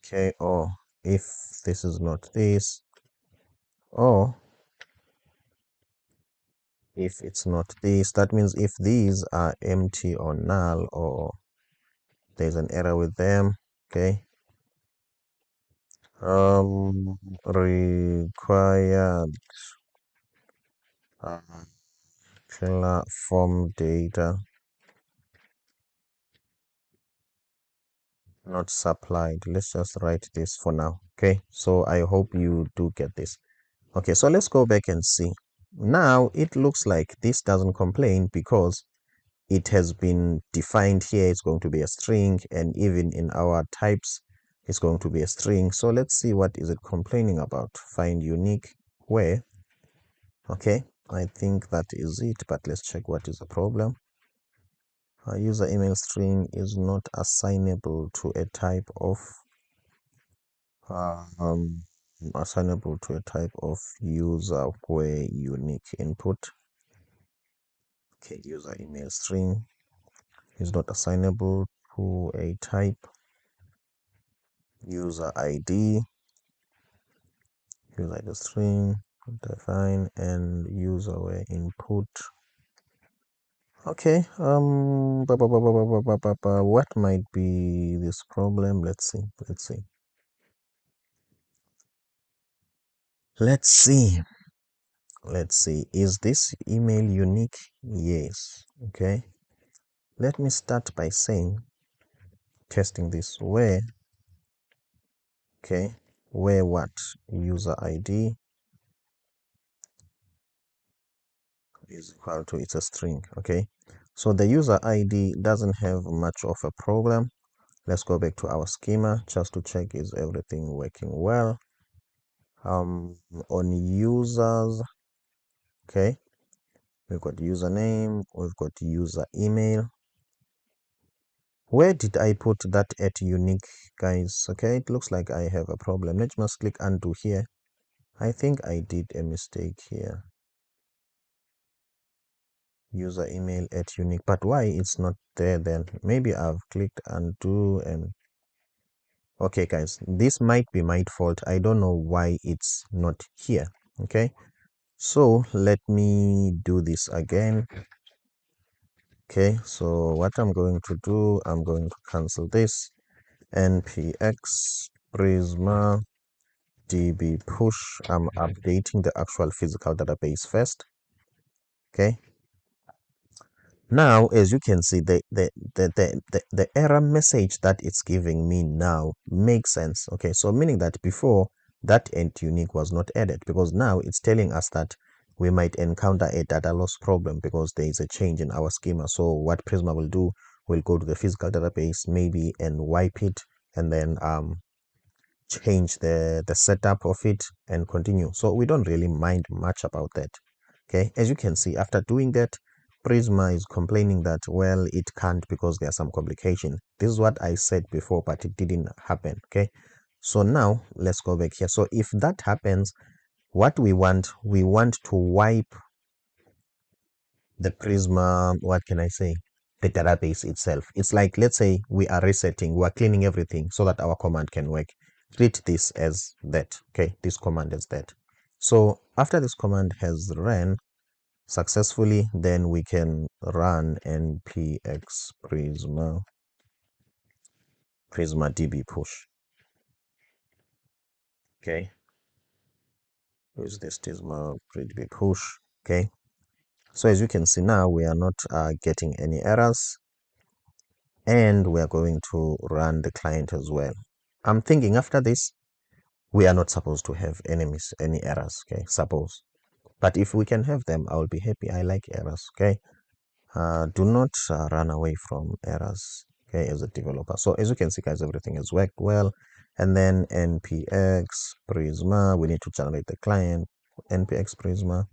okay, or if this is not this, or if it's not this, that means if these are empty or null or there's an error with them, okay, required killer form data not supplied. Let's just write this for now. Okay, so I hope you do get this. Okay, so let's go back and see. Now it looks like this doesn't complain because it has been defined here. It's going to be a string, and even in our types it's going to be a string. So let's see what is it complaining about. Find unique where. Okay, I think that is it, but let's check what is the problem. A user email string is not assignable to a type of um, user where unique input. Okay, user email string is not assignable to a type. User ID string define and user where input. Okay, what might be this problem? Let's see. Is this email unique? Yes. Okay, let me start by saying testing this where. Okay, where what? User ID is equal to, it's a string. Okay, so the user ID doesn't have much of a problem. Let's go back to our schema just to check is everything working well. On users, okay, we've got username, we've got user email. Where did I put that at unique, guys? Okay, it looks like I have a problem. Let's just click undo here. I think I did a mistake here. User email at unique, but why it's not there then? Maybe I've clicked undo and okay, guys, this might be my fault. I don't know why it's not here. Okay, so let me do this again. Okay, so what I'm going to do, I'm going to cancel this. npx prisma db push. I'm updating the actual physical database first. Okay, now as you can see, the error message that it's giving me now makes sense. Okay, so meaning that before that end unique was not added, because now it's telling us that we might encounter a data loss problem because there is a change in our schema. So what Prisma will do, will go to the physical database maybe and wipe it, and then change the setup of it and continue. So we don't really mind much about that. Okay, as you can see, after doing that, Prisma is complaining that, well, it can't because there's some complication. This is what I said before, but it didn't happen. Okay, so now let's go back here. So if that happens, what we want to wipe the Prisma, what can I say, the database itself. It's like, let's say we are resetting, we are cleaning everything so that our command can work. Treat this as that. Okay, this command is that. So after this command has ran successfully, then we can run npx prisma db push. Okay, use this prisma db push. Okay, so as you can see now, we are not getting any errors, and we are going to run the client as well. I'm thinking after this, we are not supposed to have any errors. Okay, suppose, but if we can have them, I will be happy. I like errors. Okay, do not run away from errors. Okay, as a developer. So as you can see, guys, everything has worked well. And then npx prisma, we need to generate the client. Npx prisma,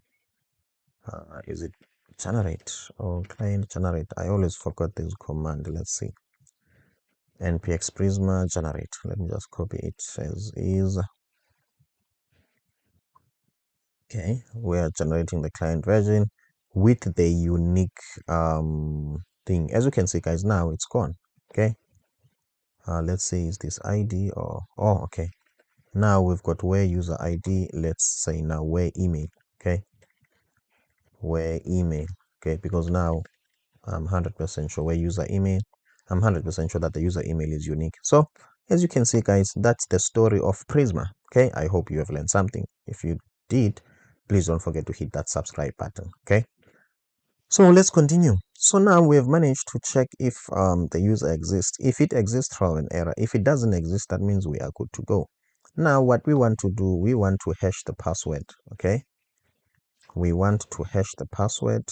is it generate or client generate? I always forgot this command. Let's see. Npx prisma generate. Let me just copy it as is. Okay, we are generating the client version with the unique thing. As you can see, guys, now it's gone. Okay, let's say is this id or, oh, okay, Now we've got where user ID. Let's say now where email. Okay, where email. Okay, because now I'm 100% sure where user email. I'm 100% sure that the user email is unique. So as you can see, guys, that's the story of Prisma. Okay, I hope you have learned something. If you did, please don't forget to hit that subscribe button. Okay, so let's continue. So now we have managed to check if the user exists. If it exists, throw an error. If it doesn't exist, that means we are good to go. Now what we want to do, we want to hash the password. Okay, we want to hash the password.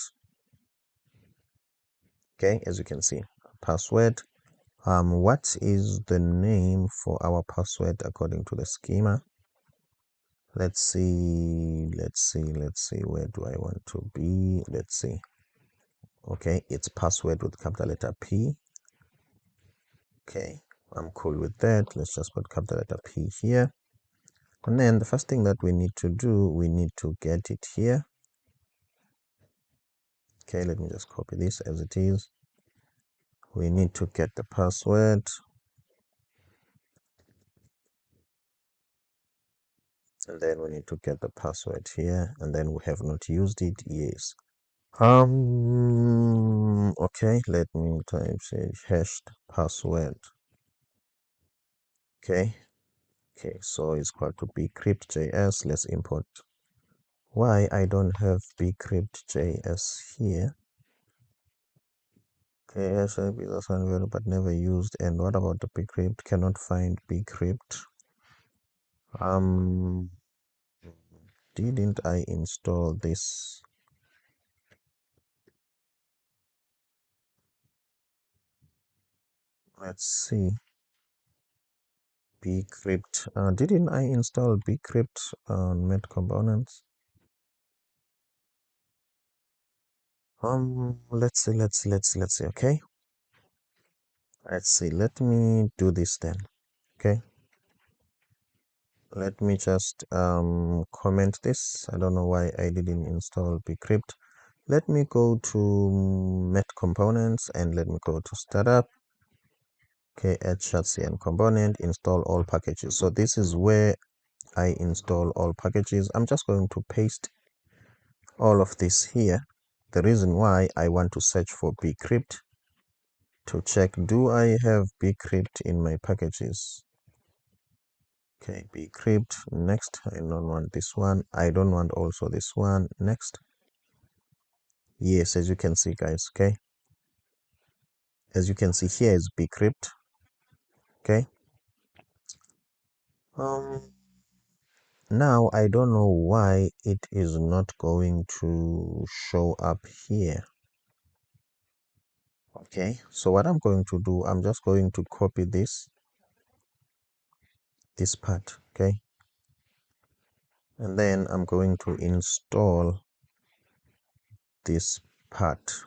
Okay, as you can see, password. What is the name for our password according to the schema? Let's see, where do I want to be? Let's see. Okay, it's password with capital letter P. Okay, I'm cool with that. Let's just put capital letter P here. And then the first thing that we need to do, we need to get it here. Okay, let me just copy this as it is. We need to get the password. And then we need to get the password here. And then we have not used it. Yes. Okay, let me type say hashed password. Okay, so it's equal to bcrypt.js. Let's import. Why I don't have bcrypt.js here? Okay, SIP is assigned value but never used. And what about the bcrypt? Cannot find bcrypt. Didn't I install this? Let's see. Bcrypt. Didn't I install bcrypt on Mtt Components? Let's see. Okay, let's see. Let me do this then. Okay, let me just comment this. I don't know why I didn't install bcrypt. Let me go to Mtt Components and let me go to startup. Okay, add chassis and component, install all packages. So this is where I install all packages. I'm just going to paste all of this here. The reason why I want to search for bcrypt to check, do I have bcrypt in my packages? Okay, bcrypt. Next, I don't want this one. I don't want also this one. Next. Yes, as you can see, guys. Okay, as you can see here is bcrypt. Okay, now I don't know why it is not going to show up here. Okay, so what I'm going to do, I'm just going to copy this part. Okay, and then I'm going to install this part.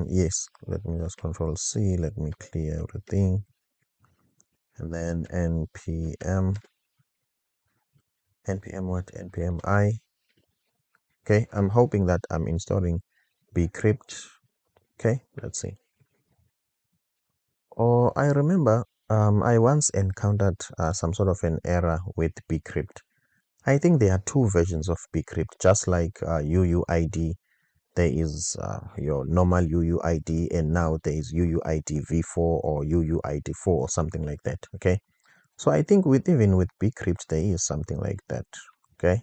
Yes, let me just control C, let me clear everything, and then npm what, npm I. Okay, I'm hoping that I'm installing bcrypt. Okay, let's see. Oh, I remember I once encountered some sort of an error with bcrypt. I think there are two versions of bcrypt, just like UUID. There is your normal UUID, and now there is UUID v4 or UUID4 or something like that. Okay, so I think even with bcrypt there is something like that. Okay,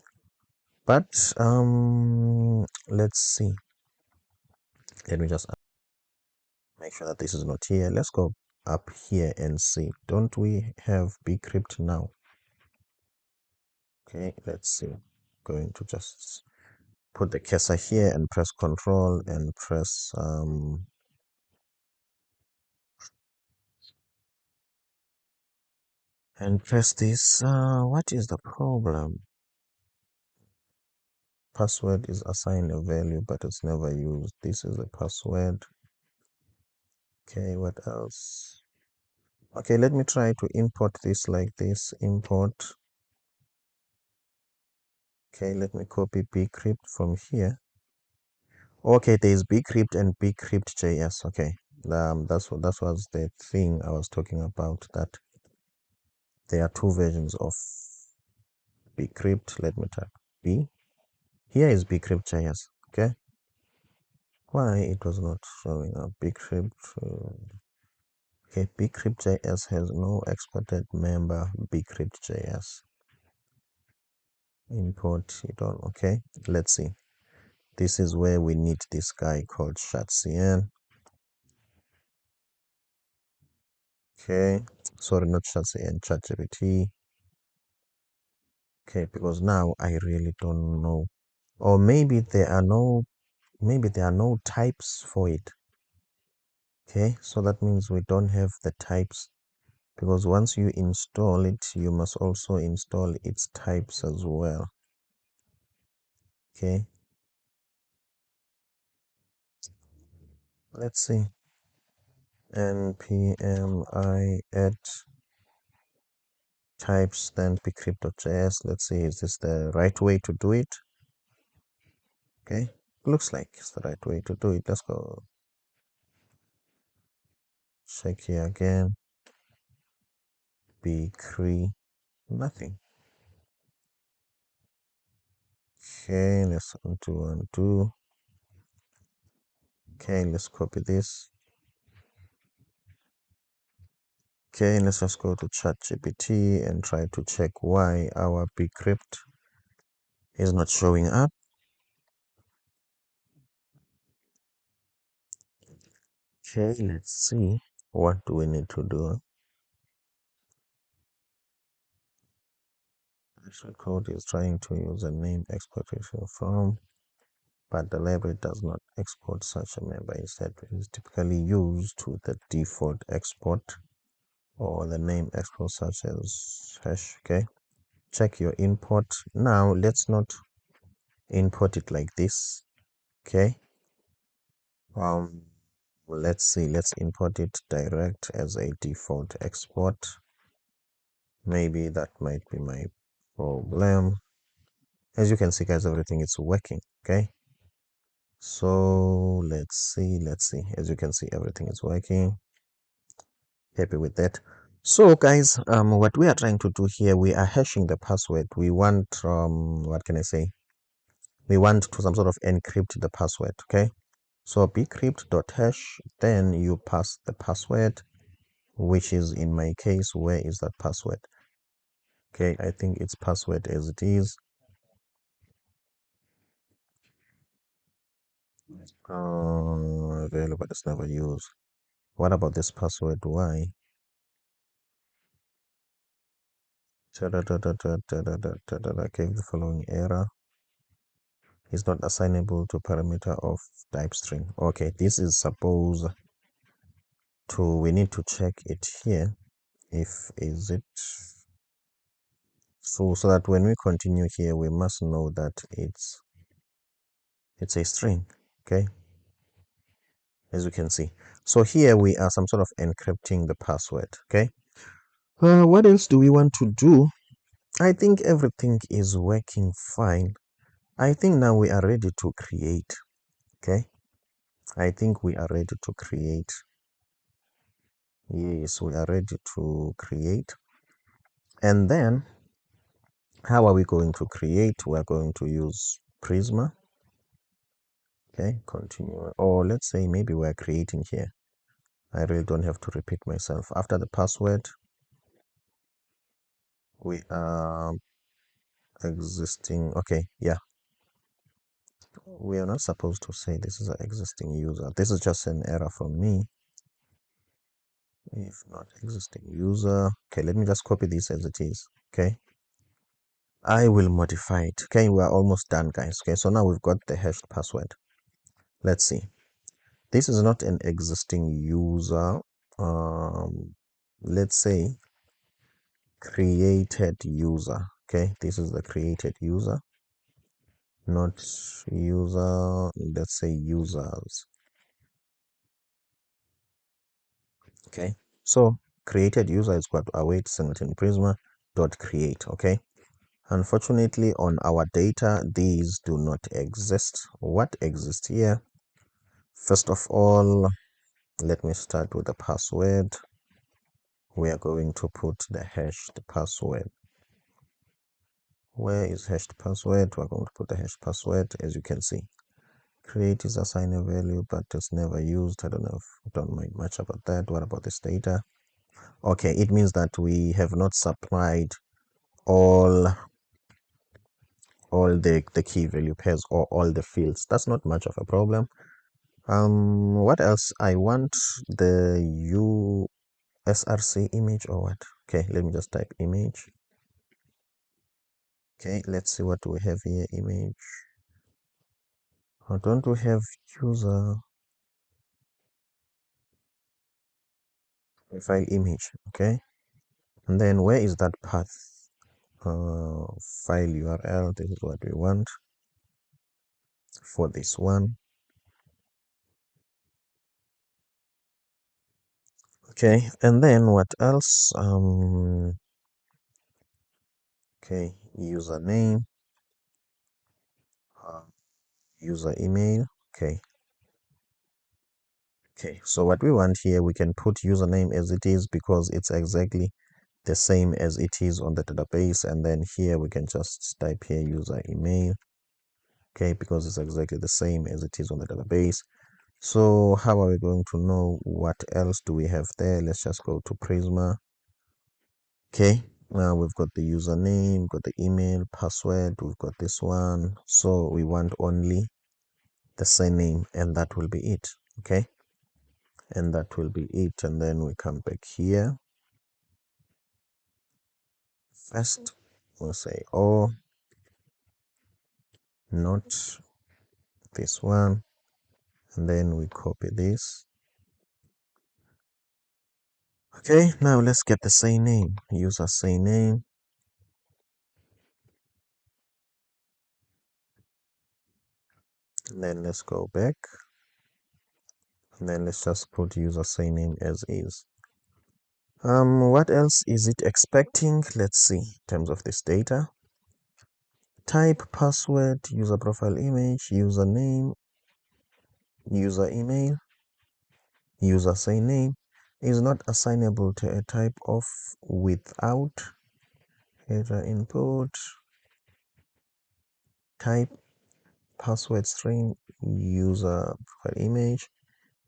but let's see. Let me just make sure that this is not here. Let's go up here and see. Don't we have bcrypt now? Okay, let's see. Going to just put the cursor here and press Control and press this. What is the problem? Password is assigned a value but it's never used. This is the password. Okay, what else? Okay, let me try to import this like this. Import. Okay, let me copy bcrypt from here. Okay, there is bcrypt and bcrypt.js. Okay, that was the thing I was talking about. That There are two versions of bcrypt. Let me type b. Here is bcrypt.js. Okay, why it was not showing up? Bcrypt. Okay, bcrypt.js has no exported member. Bcrypt.js, import it on. Okay, let's see. This is where we need this guy called chatcn. Okay, sorry, not chatcn, ChatGPT. Okay, because now I really don't know, or maybe there are no types for it. Okay, so that means we don't have the types, because once you install it, you must also install its types as well. Okay, let's see. npm I add types, then bcrypt.js. Let's see, is this the right way to do it? Okay, looks like it's the right way to do it. Let's go check here again. bcrypt, nothing. Okay, let's undo. Okay, let's copy this. Okay, let's just go to ChatGPT and try to check why our bcrypt is not showing up. Okay, let's see. What do we need to do? Actual code is trying to use a name exportation from, but the library does not export such a member. Instead, it is typically used with the default export or the name export such as hash. Okay, check your import. Now let's not import it like this. Okay, let's see, let's import it direct as a default export. Maybe that might be my problem. As you can see, guys, everything is working. Okay, so let's see, as you can see, everything is working. Happy with that. So guys, what we are trying to do here, we are hashing the password. We want what can I say, we want to some sort of encrypt the password. Okay, so bcrypt.hash, then you pass the password, which is in my case, where is that password? Okay, I think it's password as it is. Available, it's never used. What about this password? Why? Gave the following error. Is not assignable to parameter of type string. Okay, this is supposed to, we need to check it here. If is it so that when we continue here, we must know that it's a string. Okay, as you can see. So here we are some sort of encrypting the password. Okay, what else do we want to do? I think everything is working fine. I think now we are ready to create. Okay, I think we are ready to create. Yes, we are ready to create. And then how are we going to create? We are going to use Prisma. Okay, continue. Or let's say maybe we're creating here. I really don't have to repeat myself. After the password, we are existing. Okay, yeah. We are not supposed to say this is an existing user. This is just an error from me. If not existing user. Okay, let me just copy this as it is. Okay, I will modify it. Okay, we are almost done, guys. Okay, so now we've got the hashed password. Let's see. This is not an existing user. Let's say created user. Okay, this is the created user, not user. Let's say users. Okay, so created user is equal to await singleton prisma dot create. Okay, unfortunately on our data these do not exist. What exists here? First of all, let me start with the password. we are going to put the hashed password. Where is hashed password? We're going to put the hashed password. As you can see, create is assign a value, but it's never used. I don't know if don't mind much about that. What about this data? Okay, it means that we have not supplied all the key value pairs or all the fields. That's not much of a problem. What else? I want the USRC image or what? Okay, let me just type image. Okay, let's see what we have here. Image. Or don't we have user file image? Okay, and then where is that path? File URL. This is what we want for this one. Okay, and then what else? Okay, username, user email. Okay. Okay, so what we want here, we can put username as it is because it's exactly the same as it is on the database, and then here we can just type here user email. Okay, because it's exactly the same as it is on the database. So how are we going to know what else do we have there? Let's just go to Prisma. Okay, now we've got the username, got the email, password, we've got this one. So we want only the surname, and that will be it. Okay, and that will be it. And then we come back here. First, we'll say, oh, not this one, and then we copy this. Okay, now let's get the same name. User same name. And then let's go back. And then let's just put user same name as is. What else is it expecting? Let's see in terms of this data. Type, password, user profile image, username, user email, user same name is not assignable to a type of without header input, type, password string, user profile image,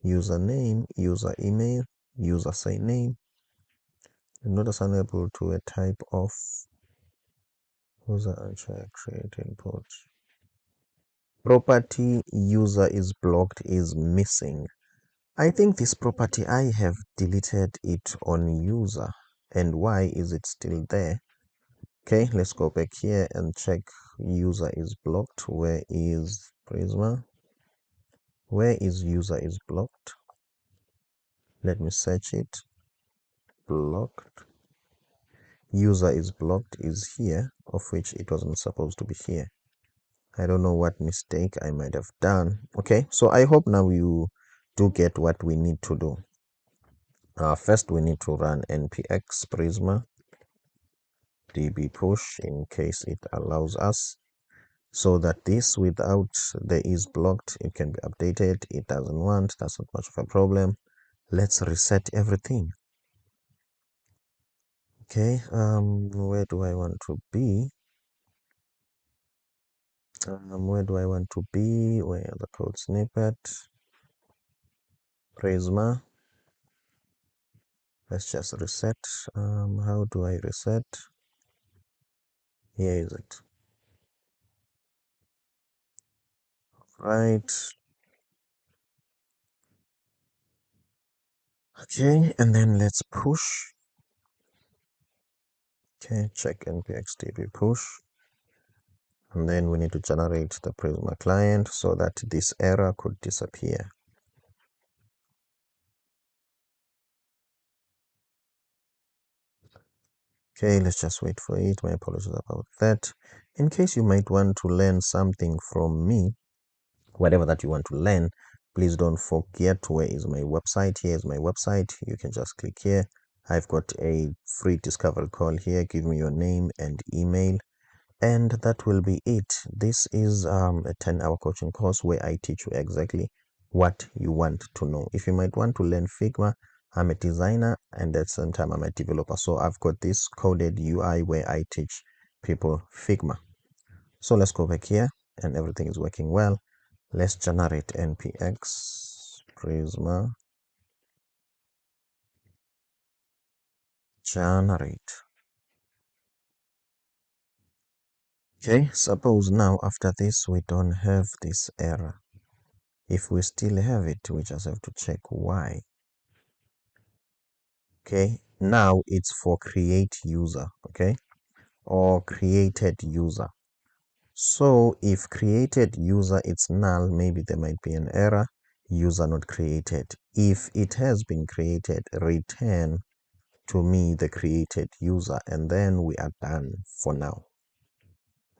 username, user email, user same name, not assignable to a type of user create input. Property user is blocked is missing. I think this property I have deleted it on user. And why is it still there? Okay, let's go back here and check user is blocked. Where is Prisma? Where is user is blocked? Let me search it. Blocked. User is blocked is here, of which it wasn't supposed to be here. I don't know what mistake I might have done. Okay, so I hope now you do get what we need to do. First, we need to run npx prisma db push in case it allows us, so that this without the is blocked, it can be updated. It doesn't want, that's not much of a problem. Let's reset everything. Okay, where do I want to be? Where do I want to be? Where the code snippet? Prisma. Let's just reset. How do I reset? Here is it. Right. Okay, and then let's push. Okay, check npx db push. And then we need to generate the Prisma client so that this error could disappear. Okay, let's just wait for it. My apologies about that. In case you might want to learn something from me, whatever that you want to learn, please don't forget where is my website. Here is my website. You can just click here. I've got a free discovery call here. Give me your name and email, and that will be it. This is a 10-hour coaching course where I teach you exactly what you want to know. If you might want to learn Figma, I'm a designer and at the same time I'm a developer. So I've got this coded UI where I teach people Figma. So let's go back here and everything is working well. Let's generate npx Prisma generate. Okay, suppose now after this we don't have this error. If we still have it, we just have to check why. Okay, now it's for create user, okay, or created user. So if created user it's null, maybe there might be an error, user not created. If it has been created, return to me the created user, and then we are done for now.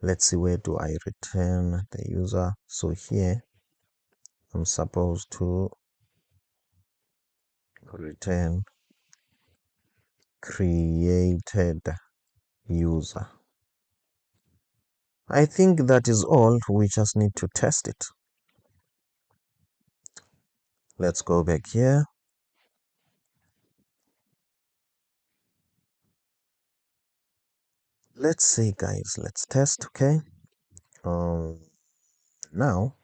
Let's see, where do I return the user? So here I'm supposed to return created user. I think that is all. We just need to test it. Let's go back here. Let's see, guys, let's test. Okay, now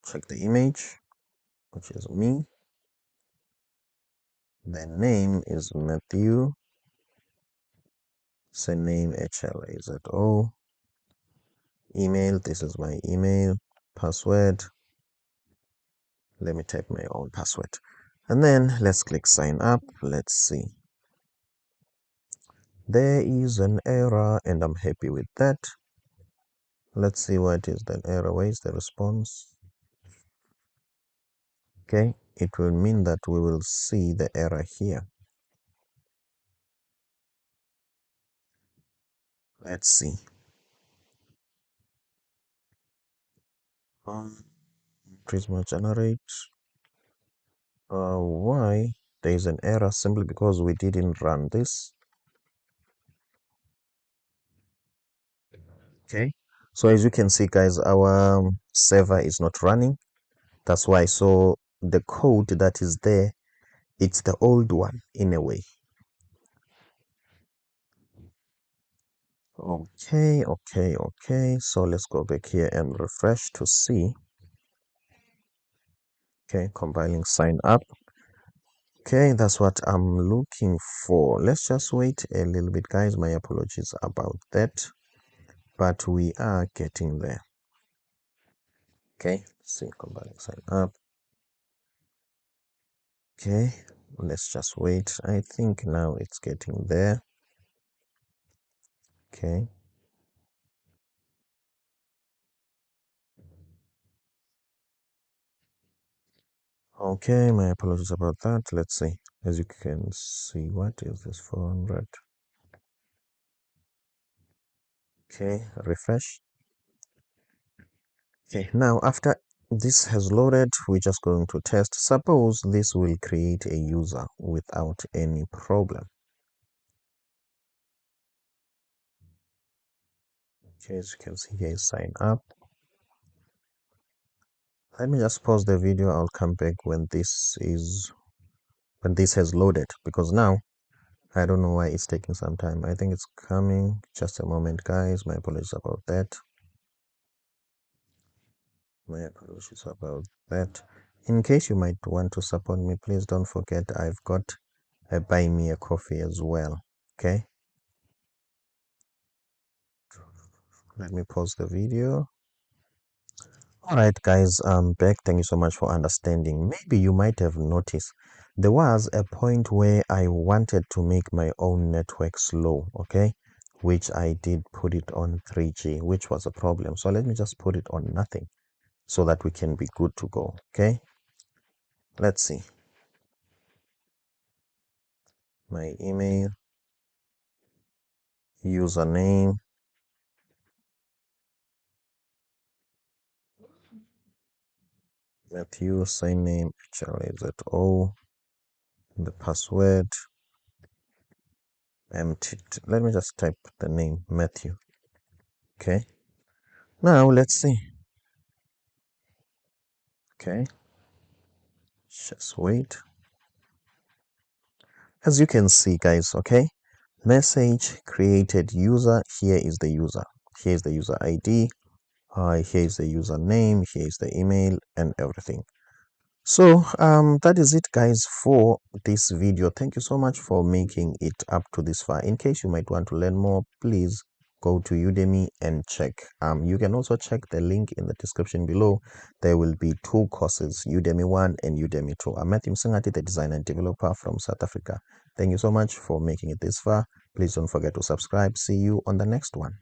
check the image, which is me. The name is Matthew. Surname HLAZO. Email, this is my email. Password, let me type my own password. And then let's click sign up. Let's see. There is an error and I'm happy with that. Let's see what is the error. Where is the response? Okay, it will mean that we will see the error here. Let's see. Prisma generate. Why there is an error? Simply because we didn't run this. Okay, so as you can see, guys, our server is not running. That's why. So the code that is there, it's the old one in a way. Okay, so let's go back here and refresh to see. Okay, compiling sign up. Okay, that's what I'm looking for. Let's just wait a little bit, guys. My apologies about that, but we are getting there. Okay, see, compiling sign up. Okay, let's just wait. I think now it's getting there. Okay. Okay, my apologies about that. Let's see. As you can see, what is this 400? Okay, refresh. Okay, now after this has loaded, we're just going to test. Suppose this will create a user without any problem. Okay, as you can see here is sign up. Let me just pause the video. I'll come back when this has loaded, because now I don't know why it's taking some time. I think it's coming. Just a moment, guys. My apologies about that. My apologies about that. In case you might want to support me, please don't forget I've got a buy me a coffee as well. Okay, let me pause the video. All right, guys, I'm back. Thank you so much for understanding. Maybe you might have noticed there was a point where I wanted to make my own network slow, okay, which I did put it on 3G, which was a problem. So let me just put it on nothing so that we can be good to go. Okay, let's see. My email, username, Matthew, surname, HLAZO, the password, Mtt. Let me just type the name, Matthew. Okay, now let's see. Okay, just wait. As you can see, guys, okay, message created user. Here is the user. Here is the user ID. Here is the username. Here is the email and everything. So that is it, guys, for this video. Thank you so much for making it up to this far. In case you might want to learn more, please go to Udemy and check. You can also check the link in the description below. There will be 2 courses, Udemy 1 and Udemy 2. I'm Matthew Msingati, the designer and developer from South Africa. Thank you so much for making it this far. Please don't forget to subscribe. See you on the next one.